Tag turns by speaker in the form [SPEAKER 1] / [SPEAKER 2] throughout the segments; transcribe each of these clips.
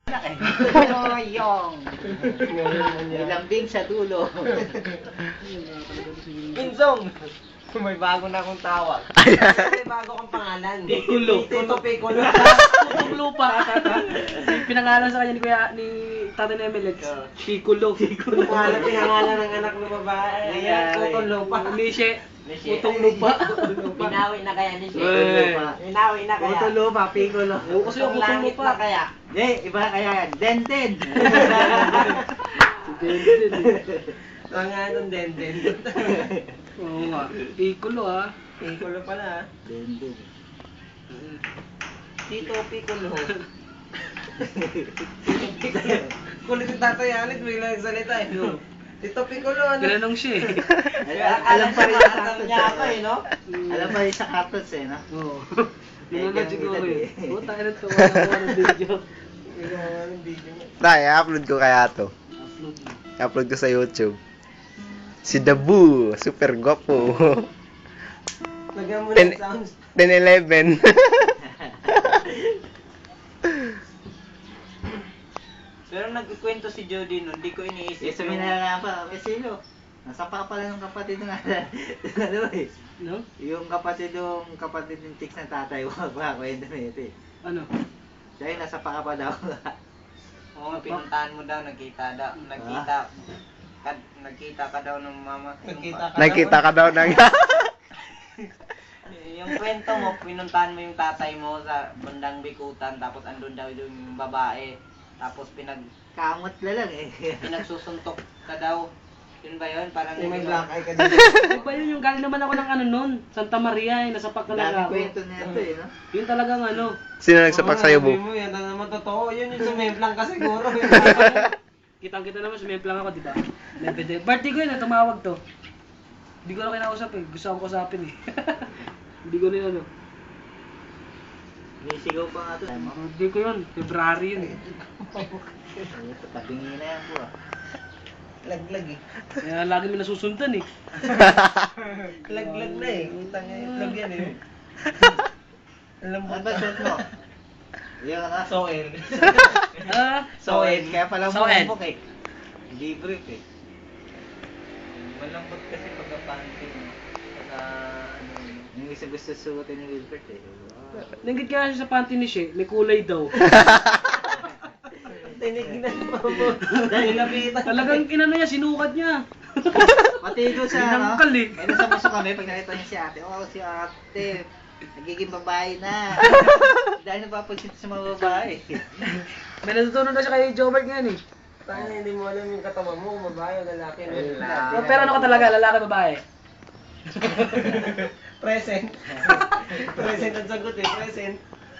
[SPEAKER 1] Yoyong. May lambing sa dulo.
[SPEAKER 2] Pinsong! May bago na akong tawag. May bago akong pangalan.
[SPEAKER 3] Piccolo.
[SPEAKER 2] Tito Piccolo.
[SPEAKER 3] Tutong lupa. Pinangalan sa kanya ni Kuya, ni Tatay Nemelix. Piccolo.
[SPEAKER 2] Pinangalan ng anak ng babae. Ayan, Tutong Lupa.
[SPEAKER 3] Nishe. Tutong lupa.
[SPEAKER 1] Binawi na kaya ni
[SPEAKER 3] Eh.
[SPEAKER 2] Binawi na kaya.
[SPEAKER 1] Tutong lupa, Piccolo.
[SPEAKER 3] Oo, kasi yung Tutong
[SPEAKER 1] Langit
[SPEAKER 3] Lupa.
[SPEAKER 1] na kaya. Iba kaya yan. Denden.
[SPEAKER 2] Ang anong Denden.
[SPEAKER 3] Oo nga. Piccolo ah.
[SPEAKER 2] Piccolo pala.
[SPEAKER 1] Denden.
[SPEAKER 2] Tito Piccolo. Kulit yung Tatay Alex, bigla nagsalita eh. Tito Piccolo, ano?
[SPEAKER 3] Tinanong siya eh.
[SPEAKER 1] Alam pa rin sa
[SPEAKER 2] Alam
[SPEAKER 1] cartoons.
[SPEAKER 2] niya ako eh, no?
[SPEAKER 1] Alam pa rin sa cartoons eh, no?
[SPEAKER 3] Oo. Tinanong siguro eh. Puta ka na ito. Ng video.
[SPEAKER 2] Anong video niya?
[SPEAKER 4] Tay, i-upload ko kaya to.
[SPEAKER 3] Upload mo.
[SPEAKER 4] I-upload ko sa YouTube. Si Dabu, super gwapo.
[SPEAKER 2] Lagyan mo
[SPEAKER 4] Ten-
[SPEAKER 2] ng sounds.
[SPEAKER 4] 10-11.
[SPEAKER 1] Pero nagkikwento si Jody nun, di ko iniisip. Yes, sabi na pa, sino? Nasa pa pala ng kapatid ng ano eh.
[SPEAKER 3] No?
[SPEAKER 1] Yung kapatid ng Tix ng tatay mo, kwento na ito eh.
[SPEAKER 3] Ano?
[SPEAKER 1] Dahil nasa pa pa daw.
[SPEAKER 2] Oo, pinuntahan mo daw, nakita ka daw ng mama.
[SPEAKER 4] Nakita ka daw ng...
[SPEAKER 2] Yung kwento mo, pinuntahan mo yung tatay mo sa bandang Bikutan, tapos andun daw yung babae, tapos
[SPEAKER 1] Kamot na lang eh.
[SPEAKER 2] pinagsusuntok ka daw. Yun ba yun? Parang
[SPEAKER 1] May black eye ka
[SPEAKER 3] Ano ba yun? Yung galing naman ako ng ano nun? Santa Maria eh. Nasa
[SPEAKER 1] Dami
[SPEAKER 3] talaga ako.
[SPEAKER 1] kwento na ito eh, no?
[SPEAKER 3] Yun talagang ano.
[SPEAKER 4] Sino nagsapak sa'yo, Bu?
[SPEAKER 2] mo, yan na naman totoo. Yun yung sumemplang ka siguro.
[SPEAKER 3] Kitang-kita naman, sumemplang ako, di ba? Birthday ko yun, tumawag to. Hindi ko na kinausap eh. Gusto akong kausapin eh. Hindi ko na ano.
[SPEAKER 1] Nisigaw pa nga ito.
[SPEAKER 3] Birthday ko yun. February yun eh.
[SPEAKER 1] Tabingi na yan po ah.
[SPEAKER 2] Laglag eh.
[SPEAKER 3] Kaya lagi may nasusundan eh.
[SPEAKER 2] Laglag na eh. Utang nga yung lag yan eh. Alam mo
[SPEAKER 1] Ano ba suot mo? Yung ano?
[SPEAKER 2] Soel.
[SPEAKER 3] Ah,
[SPEAKER 1] Soed. Kaya pala mo
[SPEAKER 3] Soed.
[SPEAKER 1] buk eh. Hindi brief eh.
[SPEAKER 2] Malambot kasi pagka-panty mo. Pagka ano yun.
[SPEAKER 1] Yung isa gusto suotin ni Wilbert eh. Wow.
[SPEAKER 3] nanggit kaya siya sa panty ni Shea, may kulay daw.
[SPEAKER 2] Tinignan mo mo. Dahil lapitan.
[SPEAKER 3] Talagang inano niya, sinukat niya.
[SPEAKER 1] Pati doon sa ano?
[SPEAKER 3] Binangkal eh.
[SPEAKER 1] May nasa puso kami pag nakita niya si ate. Oh, si ate. Nagiging babae na. Dahil napapansin sa mga babae.
[SPEAKER 3] May natutunan na siya kay Jobert ngayon eh.
[SPEAKER 2] Tayo hindi mo alam yung katawan mo, kung babae o lalaki.
[SPEAKER 3] Oh, pero ano ka talaga, lalaki babae?
[SPEAKER 2] Present. Present ang sagot eh, present.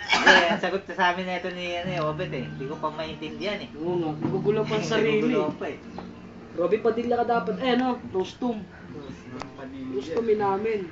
[SPEAKER 1] Hindi, ang sagot sa amin na ito ni Obet eh. Hindi ko pa maintindihan eh.
[SPEAKER 3] Oo nga, nagugulang pa sa sarili.
[SPEAKER 1] Nagugulo pa eh.
[SPEAKER 3] Robby Padilla ka dapat. Eh ano, Rostum. Rostum namin.